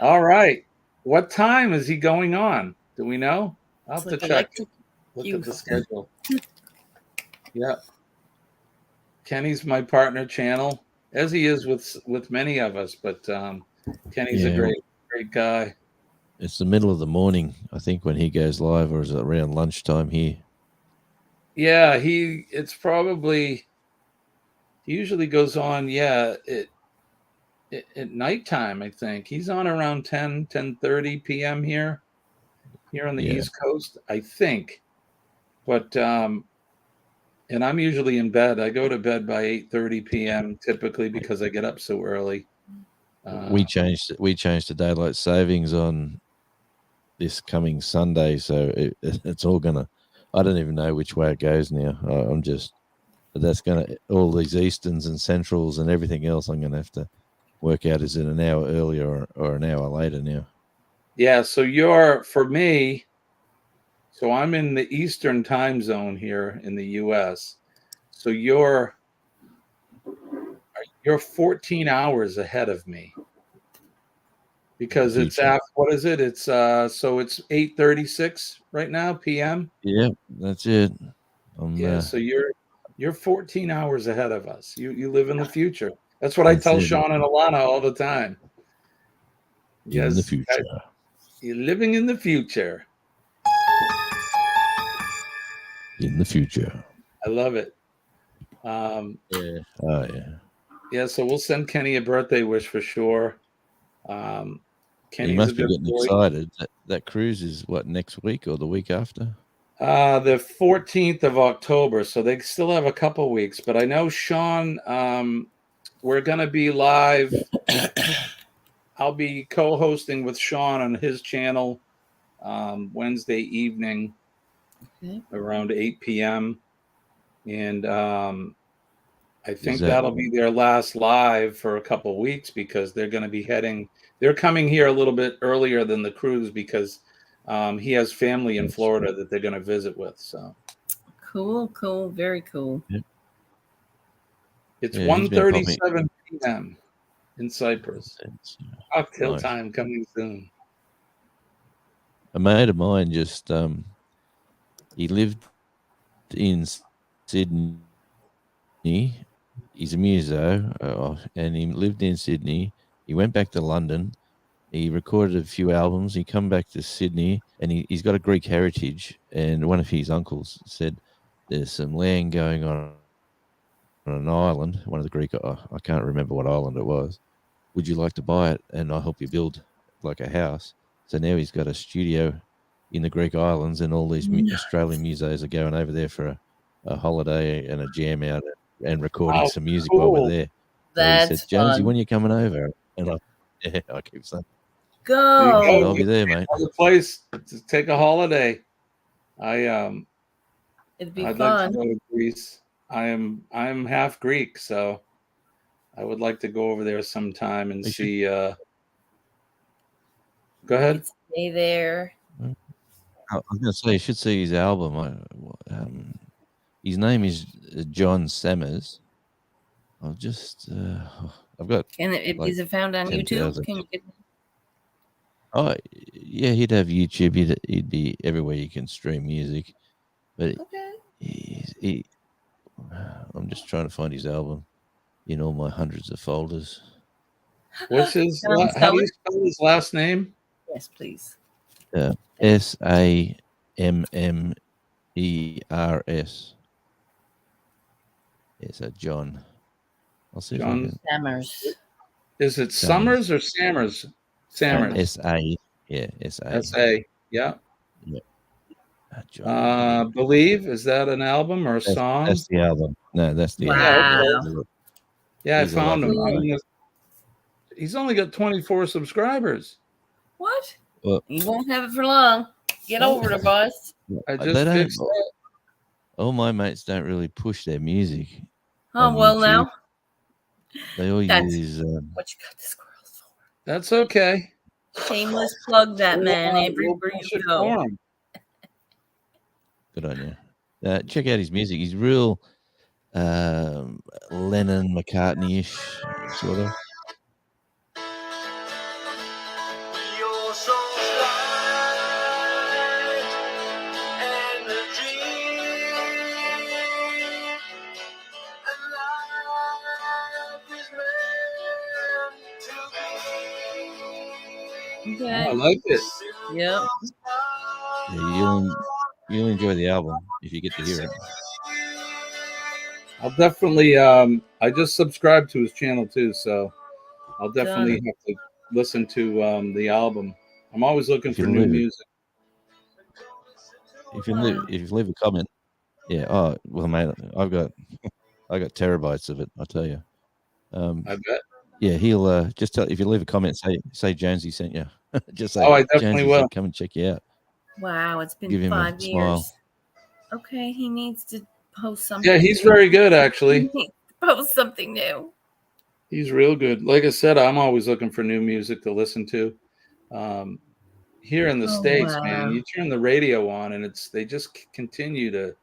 All right. What time is he going on? Do we know? I'll have to check. Look at the schedule. Yeah. Kenny's my partner channel, as he is with many of us, but Kenny's a great guy. It's the middle of the morning, I think, when he goes live, or is it around lunchtime here? Yeah, he usually goes on, at nighttime, I think. He's on around 10:30 p.m. here on the East Coast, I think. But and I'm usually in bed. I go to bed by 8:30 p.m. typically because I get up so early. We changed the daylight savings on this coming Sunday, so it's all gonna. I don't even know which way it goes now. But that's gonna, all these Easterns and Centrals and everything else. I'm gonna have to work out, is it an hour earlier or an hour later now? Yeah. So for me. So I'm in the Eastern time zone here in the U.S. So you're 14 hours ahead of me. Because it's after, what is it? It's so it's 8:36 right now p.m. Yeah, that's it. So you're 14 hours ahead of us. You live in the future. That's what I tell Sean and Alana all the time. Yes, in the future. You're living in the future. In the future. I love it. Yeah. Oh yeah. Yeah, so we'll send Kenny a birthday wish for sure. He must be getting excited. That cruise is what, next week or the week after? The 14th of October. So they still have a couple weeks. But I know Sean, we're gonna be live. I'll be co-hosting with Sean on his channel Wednesday evening around 8 p.m. And I think that'll be their last live for a couple weeks because they're going to be they're coming here a little bit earlier than the cruise because he has family in Florida that they're going to visit with. So cool, very cool. Yep. It's 1:37 p.m. in Cyprus. Cocktail time coming soon. A mate of mine just he lived in Sydney. He's a muso, and he lived in Sydney. He went back to London. He recorded a few albums. He come back to Sydney, and he's got a Greek heritage. And one of his uncles said, "There's some land going on an island. One of the Greek, I can't remember what island it was. Would you like to buy it? And I'll help you build like a house." So now he's got a studio in the Greek islands, and all these Australian musos are going over there for a holiday and a jam out and recording some music while we're there. That's so he said, "Jonesy, fun. when you coming over?" And I keep saying, Go. "I'll be there, mate." Another place to take a holiday. I'd It'd be like fun. to go to Greece. I'm half Greek, so I would like to go over there sometime and see. Go ahead. Stay there. I was going to say, you should see his album. His name is John Sammers. I've got. Is it found on 10,000. YouTube? Can you get... Oh, yeah, he'd have YouTube. He'd be everywhere you can stream music. But I'm just trying to find his album in all my hundreds of folders. What's his? How do you spell his last name? Yes, please. Sammers. Yeah, so John. I'll see John if I can. Sammers. Is it Summers or Sammers? Sammers. S-A. Yeah, S-A. S-A. Yeah. John. Believe, is that an album or a song? That's the album. No, that's the Wow. album. Yeah, I He's a found him. lovely I'm gonna He's only got 24 subscribers. What? Well, You won't have it for long. Get Oh. over it, boss. I they just don't- fixed that. all my mates don't really push their music. Oh, on well, YouTube. now. They all That's- use. What you got the squirrels for? That's okay. Shameless plug that man We'll everywhere push you it go. for him. Good on you. Check out his music. He's real Lennon McCartney-ish sort of. Your soul's light and a dream, and life is meant to be. I Okay. like it. Yep. Yeah, you'll enjoy the album if you get to hear it. I'll definitely. I just subscribed to his channel too, so I'll definitely have to listen to the album. I'm always looking If for you new leave it- music. If you leave a comment, yeah. Oh well, mate, I got terabytes of it. I'll tell you. I bet. Yeah, he'll just tell if you leave a comment, say Jonesy sent you. Just say, Oh, I definitely Jonesy will. said, come and check you out. Wow, it's been Give him a 5 years. smile. Okay, he needs to post something. Yeah, he's very good actually. He needs to post something new. He's real good. Like I said, I'm always looking for new music to listen to. Here in the Oh, States, wow. man, you turn the radio on and they just continue to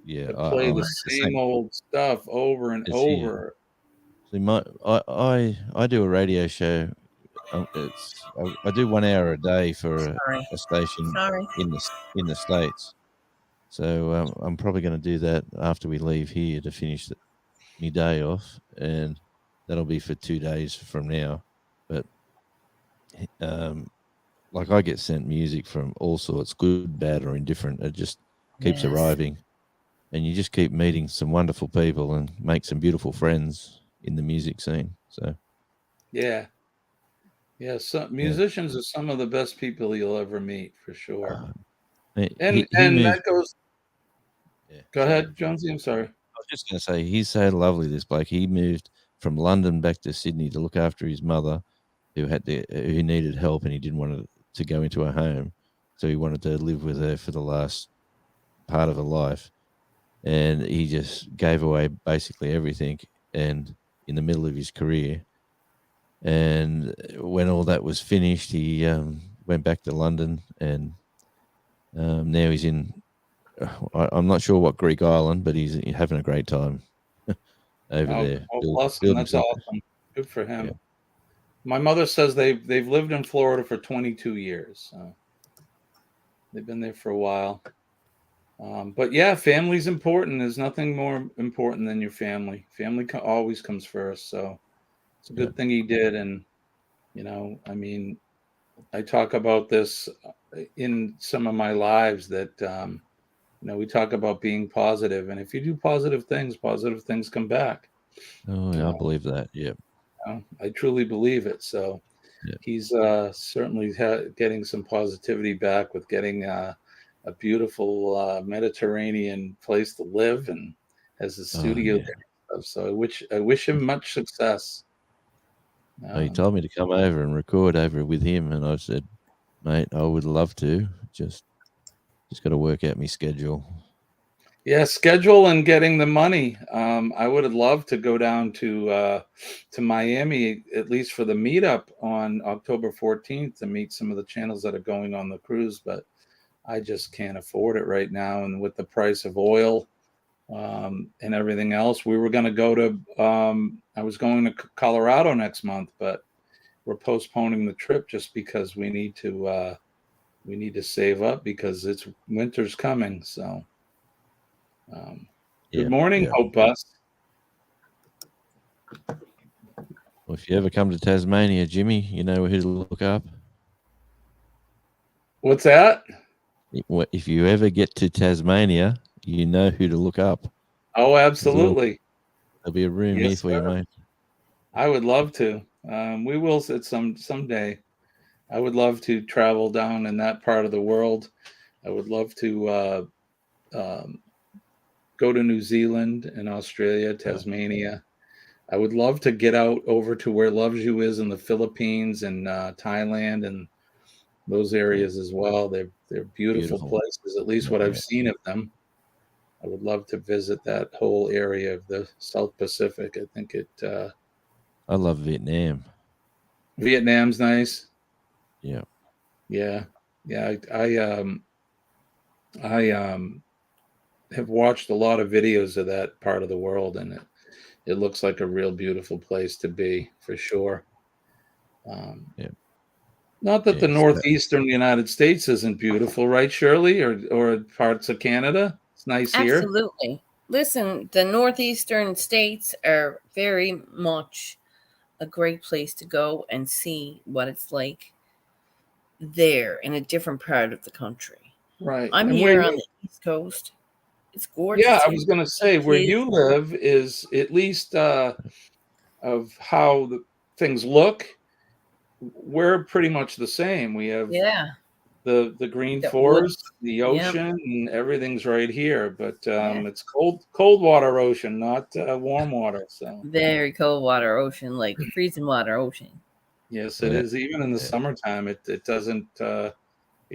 Yeah, play the it's same old stuff over and It's here. over. See, I do a radio show. I do 1 hour a day for Sorry. a station Sorry. in the States. So I'm probably going to do that after we leave here to finish my day off, and that'll be for 2 days from now. But like I get sent music from all sorts, good, bad, or indifferent. It just keeps Yes. arriving, and you just keep meeting some wonderful people and make some beautiful friends in the music scene. So Yeah. Yeah, musicians are some of the best people you'll ever meet for sure. he And moved- that goes. Yeah, Go sorry. ahead, Jonesy. I'm sorry. I was just going to say, he's so lovely, this bloke. He moved from London back to Sydney to look after his mother, who needed help, and he didn't want to go into a home, so he wanted to live with her for the last part of her life, and he just gave away basically everything, and in the middle of his career. And when all that was finished, he went back to London, and now he's in. I'm not sure what Greek island, but he's having a great time over there. Well, awesome. That's awesome. Good for him. Yeah. My mother says they've lived in Florida for 22 years. So they've been there for a while. But yeah, family's important. There's nothing more important than your family. Family always comes first. So it's a good thing he did. And, I mean, I talk about this in some of my lives that, we talk about being positive. And if you do positive things come back. Oh, yeah, I believe that. Yeah. I truly believe it. So Yeah. he's certainly getting some positivity back with getting a beautiful Mediterranean place to live, and has a studio yeah. there and stuff. So I wish him much success. He told me to come over and record over with him, and I said, mate, I would love to. Just got to work out my schedule. Yeah, schedule and getting the money. I would have loved to go down to Miami, at least for the meetup on October 14th, to meet some of the channels that are going on the cruise, but I just can't afford it right now. And with the price of oil and everything else, we were going to go to, I was going to Colorado next month, but we're postponing the trip just because we need to save up because winter's coming. So. Good morning, Hope Bus. Well, if you ever come to Tasmania, Jimmy, you know who to look up. What's that? If you ever get to Tasmania, you know who to look up. Oh, absolutely. There'll be a room here for you, mate. I would love to. We will at someday. I would love to travel down in that part of the world. I would love to go to New Zealand and Australia, Tasmania. I would love to get out over to where Loveju is in the Philippines and Thailand and those areas as well. They're beautiful Beautiful. places, at least what I've seen of them. I would love to visit that whole area of the South Pacific. I think I love Vietnam. Vietnam's nice. Yeah. Yeah. I have watched a lot of videos of that part of the world, and it looks like a real beautiful place to be for sure. Yeah. Not that the Yeah, northeastern United States isn't beautiful, right, Shirley, or parts of Canada. It's nice here. Absolutely. Listen, the northeastern states are very much a great place to go and see what it's like there in a different part of the country. Right. I'm And here where on you- the East Coast. It's gorgeous. Yeah, I here. was going to say where Kids. you live is at least of how the things look. We're pretty much the same. We have Yeah. the green The forest, woods. the Yep. ocean, and everything's right here. But Yeah. it's cold water ocean, not warm water. So Very cold water ocean, like freezing water ocean. yes, it Yeah. is. Even in the Yeah. summertime, it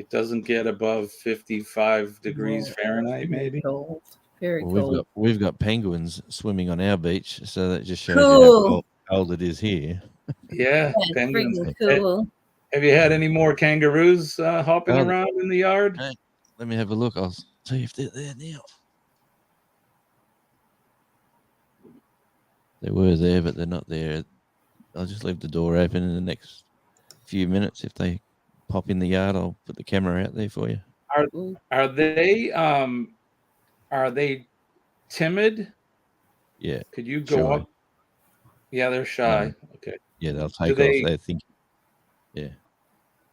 doesn't get above 55 degrees Fahrenheit, maybe. Cold. Very Well, cold. we've got penguins swimming on our beach, so that just shows you Cool. how cold it is here. Yeah, That's penguins. freaking cool. Have you had any more kangaroos hopping Oh, around in the yard? Hey, let me have a look. I'll see if they're there now. They were there, but they're not there. I'll just leave the door open in the next few minutes. If they pop in the yard, I'll put the camera out there for you. Are they timid? Yeah, Could you go Shy. up? Yeah, they're shy. Okay. yeah, they'll take off. they- They think, yeah,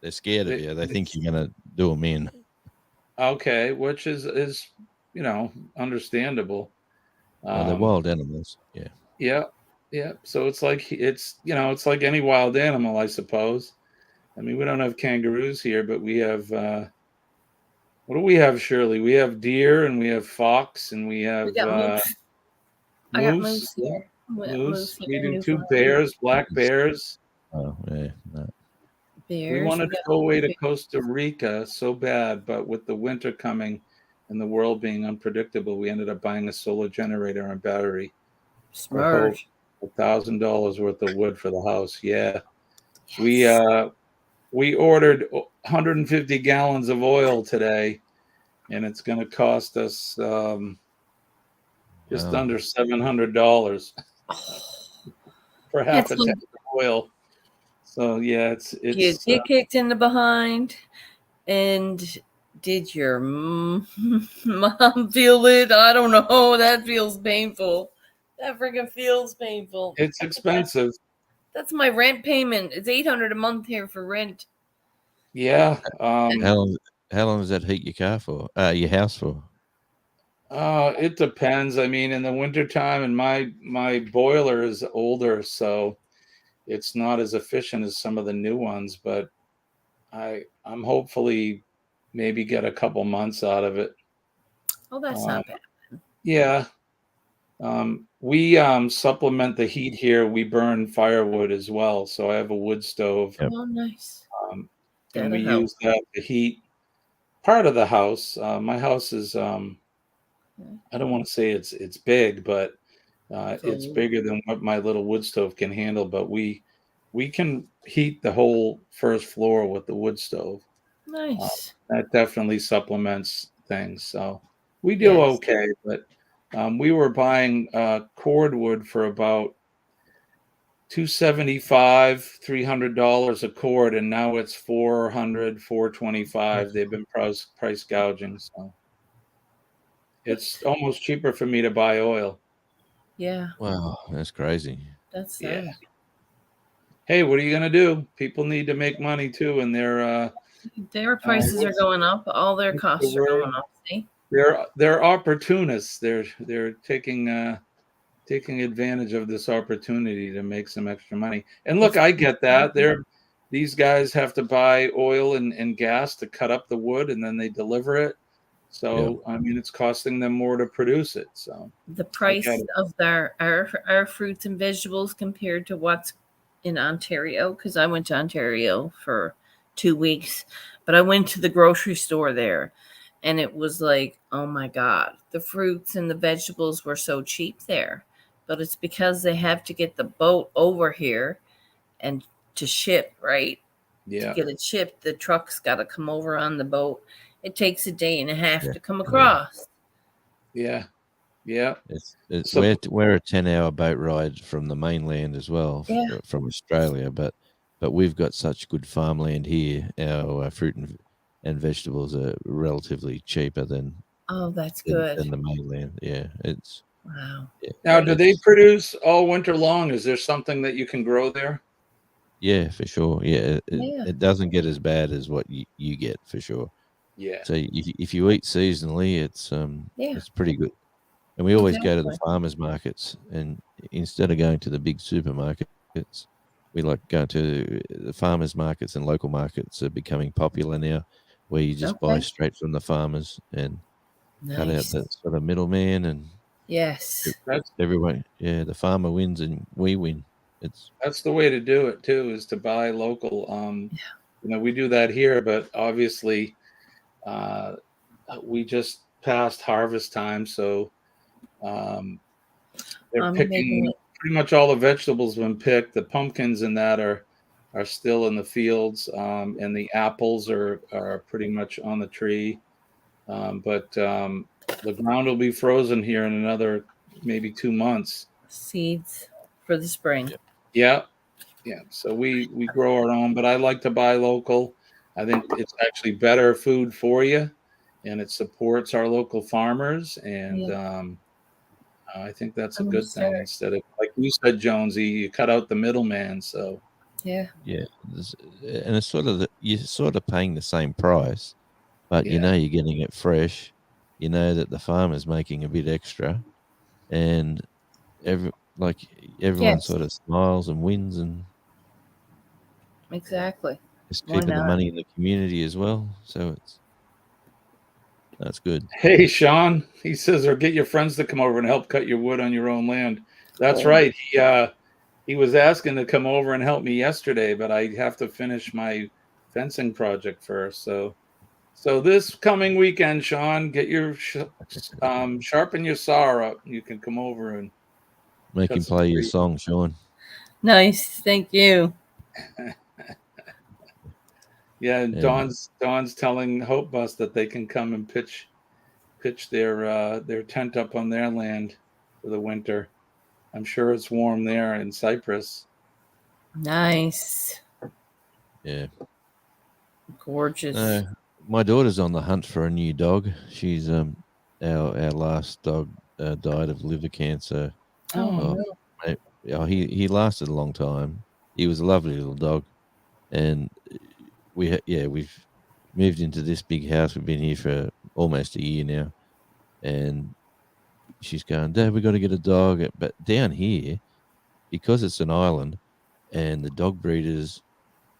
they're scared of They- you. They think you're gonna do them in. Okay, which is understandable. They're wild animals. Yeah, Yeah, yeah. So it's like it's like any wild animal, I suppose. I mean, we don't have kangaroos here, but we have what do we have, Shirley? We have deer and we have fox and we have We got moose. I got moose yeah, here. We got moose. here We in do 2 Newfoundland. bears, black bears. oh yeah, no. Bears. We wanted to got go away to bears. Costa Rica so bad, but with the winter coming and the world being unpredictable, we ended up buying a solar generator and battery. Smurf. $1,000 worth of wood for the house. Yeah. We ordered 150 gallons of oil today, and it's going to cost us just Wow. under $700 for half That's a tank of oil. So yeah, it's You get kicked in the behind, and did your mom feel it? I don't know. That feels painful. That freaking feels painful. it's expensive. That's my rent payment. It's $800 a month here for rent. Yeah. How long does that heat your car for? Your house for? It depends. I mean, in the wintertime, and my boiler is older, so it's not as efficient as some of the new ones, but I'm hopefully maybe get a couple months out of it. Oh, that's not bad. Yeah. We supplement the heat here. We burn firewood as well. So I have a wood stove. Yep. Oh, nice. And That'll we help. use that to heat part of the house. My house is I don't want to say it's big, but it's So- bigger than what my little wood stove can handle. But we can heat the whole first floor with the wood stove. Nice. That definitely supplements things. So we do Yes. okay, but we were buying cordwood for about $275, $300 a cord, and now it's $400, $425. They've been price gouging, so it's almost cheaper for me to buy oil. Yeah, Wow, that's crazy. that's Yeah. sad. Hey, what are you gonna do? People need to make money too, and Their prices are what's- going up. All their what's costs the are word? going up. See? they're opportunists. They're taking advantage of this opportunity to make some extra money. And look, I get that. These guys have to buy oil and gas to cut up the wood, and then they deliver it. So I mean, it's costing them more to produce it. So The price it. of our fruits and vegetables compared to what's in Ontario, because I went to Ontario for 2 weeks, but I went to the grocery store there, and it was like, oh my God, the fruits and the vegetables were so cheap there. But it's because they have to get the boat over here and to ship, right? Yeah. To get it shipped, the truck's got to come over on the boat. It takes a day and a half Yeah. to come across. Yeah. Yeah. It's So- we're a 10-hour boat ride from the mainland as well, Yeah. from Australia, but we've got such good farmland here. Our fruit and vegetables are relatively cheaper than Oh, that's good. the mainland. Yeah, it's Wow. Now, Great. do they produce all winter long? Is there something that you can grow there? yeah, for sure. Yeah, Yeah. it doesn't get as bad as what you get for sure. Yeah. So if you eat seasonally, it's Yeah. it's pretty good. And we always go to the Exactly. farmers markets, and instead of going to the big supermarkets, we like going to the farmers markets, and local markets are becoming popular now, where you just buy Okay. straight from the farmers and cut out Nice. that sort of middleman, and Yes. That's everyone, yeah, the farmer wins and we win. It's the way to do it too, is to buy local. You know, we do that here, but obviously, we just passed harvest time, so they're I'm making picking it. pretty much all the vegetables have been picked. The pumpkins and that are still in the fields, and the apples are pretty much on the tree. But the ground will be frozen here in another maybe 2 months. Seeds for the spring. Yeah, yeah. So we grow our own, but I like to buy local. I think it's actually better food for you, and it supports our local farmers. And I think that's a good thing. Understood. Instead of, like you said, Jonesy, you cut out the middleman. So Yeah. yeah, and it's sort of you're sort of paying the same price, but you Yeah. know you're getting it fresh. You know that the farmer's making a bit extra, and everyone Yes. sort of smiles and wins, and Exactly. it's Why keeping the not? money in the community as well. So that's good. hey, Sean, he says, or get your friends to come over and help cut your wood on your own land. That's Cool. right. He was asking to come over and help me yesterday, but I have to finish my fencing project first. So this coming weekend, Sean, get your sharpen your saw up. You can come over and Make cut him some play your trees. song, Sean. Nice. Thank you. Yeah, and Yeah. Dawn's telling Hope Bus that they can come and pitch their tent up on their land for the winter. I'm sure it's warm there in Cyprus. Nice. Yeah. Gorgeous. My daughter's on the hunt for a new dog. She's our last dog died of liver cancer. Oh, Oh, no. He lasted a long time. He was a lovely little dog, and we've moved into this big house. We've been here for almost a year now, and she's going, Dad, we got to get a dog. But down here, because it's an island, and the dog breeders,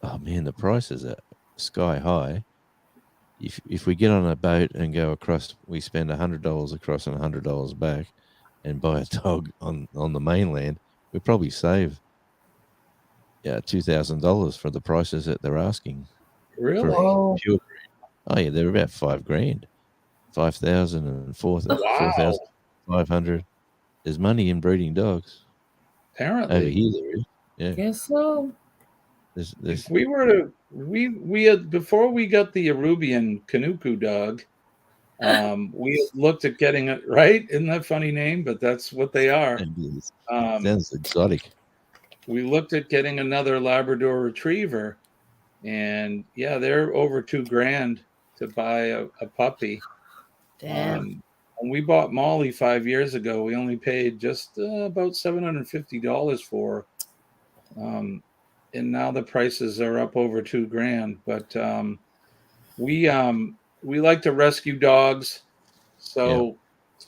oh man, the prices are sky high. If we get on a boat and go across, we spend $100 across and $100 back, and buy a dog on the mainland, we probably save $2,000 for the prices that they're asking for Really? Whoa. pure breed. Oh yeah, they're about $5,000, 5,000 and 4,500. There's money in breeding dogs over Apparently. here. There is, yeah. Guess so. There's If we were to, we had, before we got the Arubian Kanuku dog, we looked at getting it right. Isn't that a funny name? But that's what they are. sounds exotic. We looked at getting another Labrador Retriever, and yeah, they're over $2,000 to buy a puppy. Damn. When we bought Molly 5 years ago, we only paid just about $750 for her. And now the prices are up over $2,000. But we like to rescue dogs. So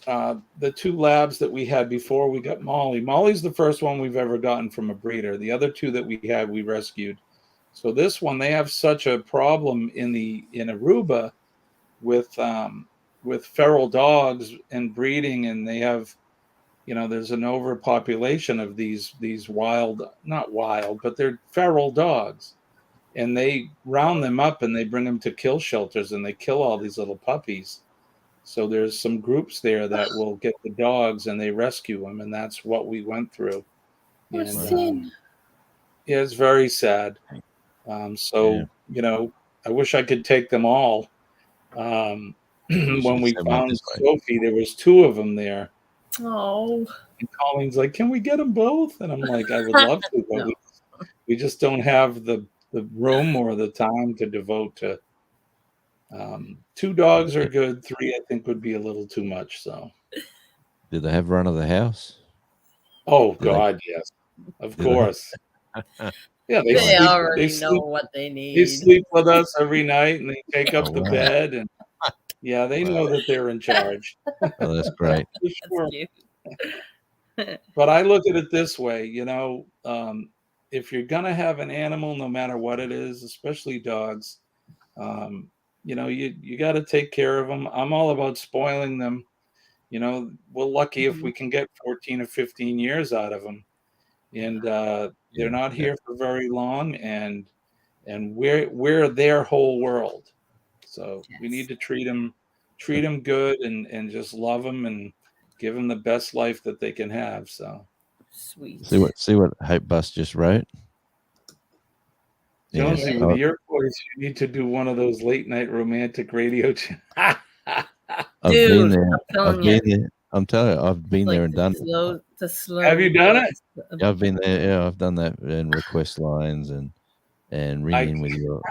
the two labs that we had before we got Molly's the first one we've ever gotten from a breeder. The other two that we had, we rescued. So this one, they have such a problem in Aruba with with feral dogs and breeding, and they have, there's an overpopulation of these wild, not wild, but they're feral dogs, and they round them up and they bring them to kill shelters and they kill all these little puppies. So there's some groups there that will get the dogs and they rescue them, and that's what we went through. What And, sin? yeah, it's very sad. I wish I could take them all. When we send one found this way. Sophie, there was 2 of them there. Oh, And Colleen's like, "Can we get them both?" And I'm like, "I would love to, but No. we just don't have the room or the time to devote to." 2 dogs are good. 3, I think, would be a little too much. So, Did they have run of the house? oh Do they- God, yes, of do they? course. Yeah, they sleep, already they know sleep, what they they need. sleep with us every night, and they take up Oh, the wow. bed, and yeah, they know that they're in charge. Oh, that's great. For sure. That's cute. But I look at it this way, if you're gonna have an animal, no matter what it is, especially dogs, you got to take care of them. I'm all about spoiling them. We're lucky if we can get 14 or 15 years out of them, and they're not here for very long, and we're their whole world. So we need to treat them good, and just love them and give them the best life that they can have. So. Sweet. See what Hope Bus just wrote. Jonesy, Yes, with your voice, you need to do one of those late night romantic radio channels. I've Dude, been there. I'm telling I've you. been there. I'm telling you, I've been there and done it. The slow. Have you done it? Yeah, I've been there. Yeah, I've done that, and request lines and ring in with your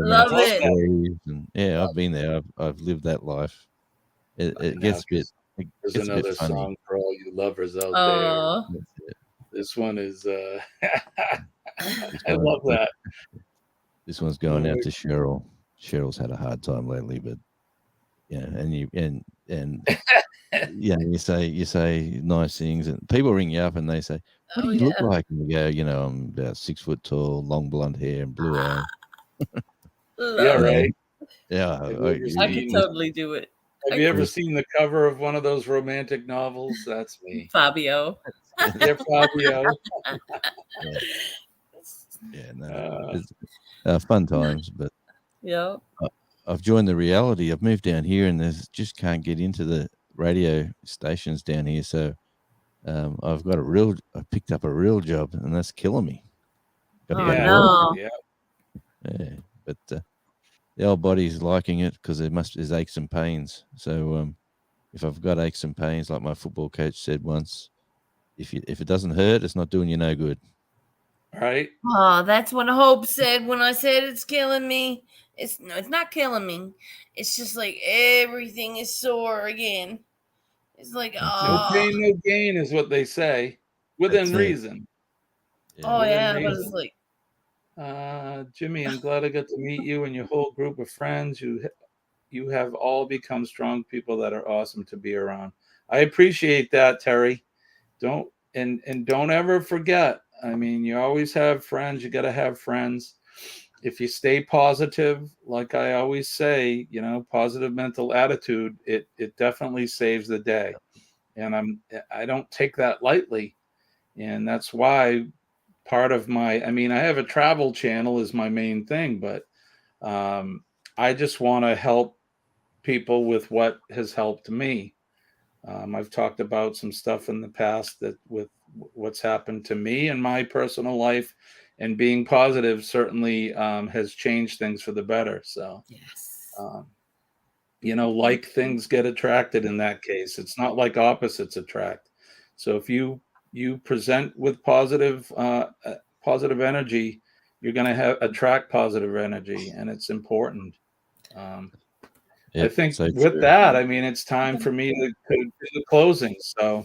Love romantic it. stories. And yeah, I've been there. I've lived that life. It gets a bit. It There's gets a another bit funny. song for all you lovers out Oh, there. That's it. This one is. This I one- love that. This one's going out to Cheryl. Cheryl's had a hard time lately, but yeah, and yeah, you say nice things, and people ring you up and they say, "What do you look like?" And you go, "I'm about 6 foot tall, long blonde hair, and blue eyes." Yeah, right. Yeah, I could totally do it. Have you ever seen the cover of one of those romantic novels? That's me. Fabio. They're Fabio. Yeah, no, it's fun times, but Yeah. I've joined the reality. I've moved down here, and there's just can't get into the radio stations down here. So I've got I picked up a real job, and that's killing me. Gotta Oh, go to no. Yeah. Yeah, but the old body's liking it because there's aches and pains. So if I've got aches and pains, like my football coach said once, if it doesn't hurt, it's not doing you no good. Right. Oh, that's what Hope said when I said it's killing me. It's not killing me. It's just like everything is sore again. It's like, No oh, pain, no gain is what they say, within That's it. reason. oh within yeah, but reason. it's like, Jimmy, I'm glad I got to meet you and your whole group of friends. You have all become strong people that are awesome to be around. I appreciate that, Terry. Don't ever forget. I mean, you always have friends. You got to have friends. If you stay positive, like I always say, positive mental attitude, it definitely saves the day. And I don't take that lightly. And that's why part of I have a travel channel is my main thing, but I just want to help people with what has helped me. I've talked about some stuff in the past that with what's happened to me in my personal life, and being positive certainly has changed things for the better. So, yes. like things get attracted in that case. It's not like opposites attract. So if you present with positive energy, you're going to attract positive energy, and it's important. I think so with true. that, it's time for me to do the closing. So,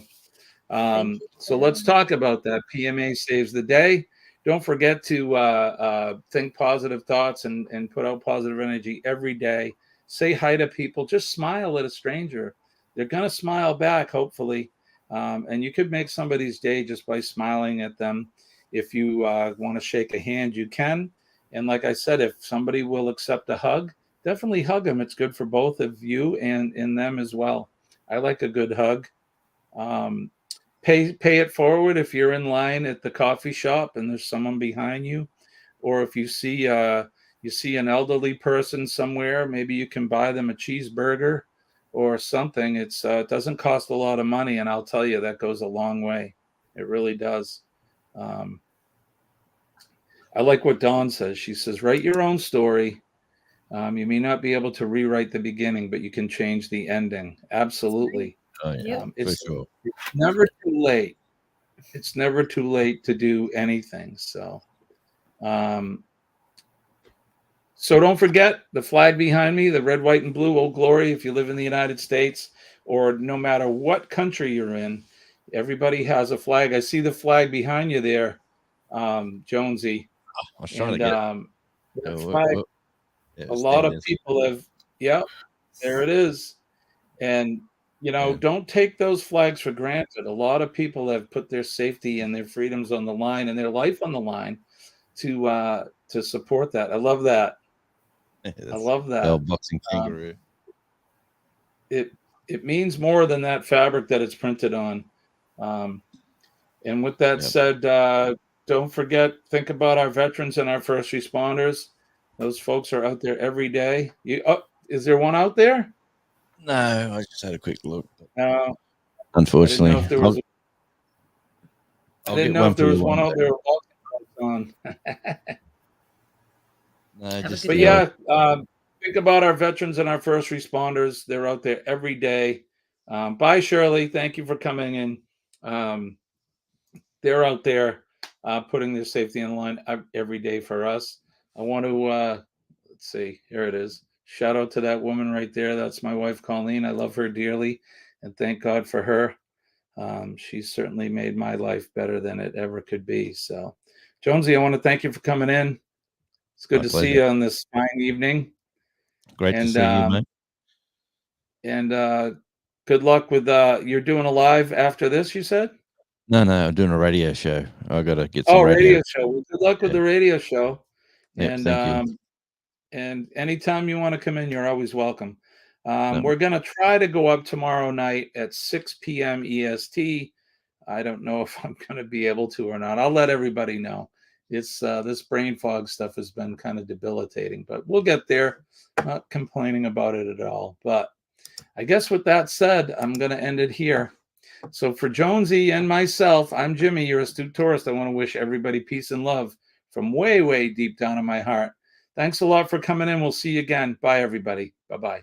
so let's talk about that. PMA saves the day. Don't forget to think positive thoughts and put out positive energy every day. Say hi to people. Just smile at a stranger. They're going to smile back, hopefully. And you could make somebody's day just by smiling at them. If you want to shake a hand, you can. And like I said, if somebody will accept a hug, definitely hug them. It's good for both of you and them as well. I like a good hug. Pay it forward if you're in line at the coffee shop and there's someone behind you, or if you see an elderly person somewhere, maybe you can buy them a cheeseburger or something. It doesn't cost a lot of money, and I'll tell you that goes a long way. It really does. I like what Dawn says. She says, write your own story. You may not be able to rewrite the beginning, but you can change the ending. Absolutely. Oh, yeah, for It's sure. never too late. It's never too late to do anything. So don't forget the flag behind me, the red, white, and blue, Old Glory. If you live in the United States, or no matter what country you're in, everybody has a flag. I see the flag behind you there, Jonesy. I was trying to get that flag, it a was lot down of there. people have, there it is. And, don't take those flags for granted. A lot of people have put their safety and their freedoms on the line and their life on the line to support that. I love that. I love that. Bell boxing kangaroo. It means more than that fabric that it's printed on. And with that said, don't forget, think about our veterans and our first responders. Those folks are out there every day. Is there one out there? No, I just had a quick look. No. Unfortunately, I didn't know if there was one out there. On. No, think about our veterans and our first responders. They're out there every day. Bye, Shirley. Thank you for coming in. They're out there putting their safety on the line every day for us. I want to, let's see, here it is. Shout out to that woman right there. That's my wife, Colleen. I love her dearly, and thank God for her. She certainly made my life better than it ever could be. So, Jonesy, I want to thank you for coming in. It's good to see you on this fine evening. Great to see you, mate. And good luck with you're doing a live after this, you said? No, I'm doing a radio show. I got to get some radio show. Well, good luck with the radio show. Yep, thank you. And anytime you want to come in, you're always welcome. We're going to try to go up tomorrow night at 6 p.m. EST. I don't know if I'm going to be able to or not. I'll let everybody know. It's this brain fog stuff has been kind of debilitating, but we'll get there. Not complaining about it at all. But I guess with that said, I'm going to end it here. So for Jonesy and myself, I'm Jimmy, your astute tourist. I want to wish everybody peace and love from way, way deep down in my heart. Thanks a lot for coming in. We'll see you again. Bye, everybody. Bye-bye.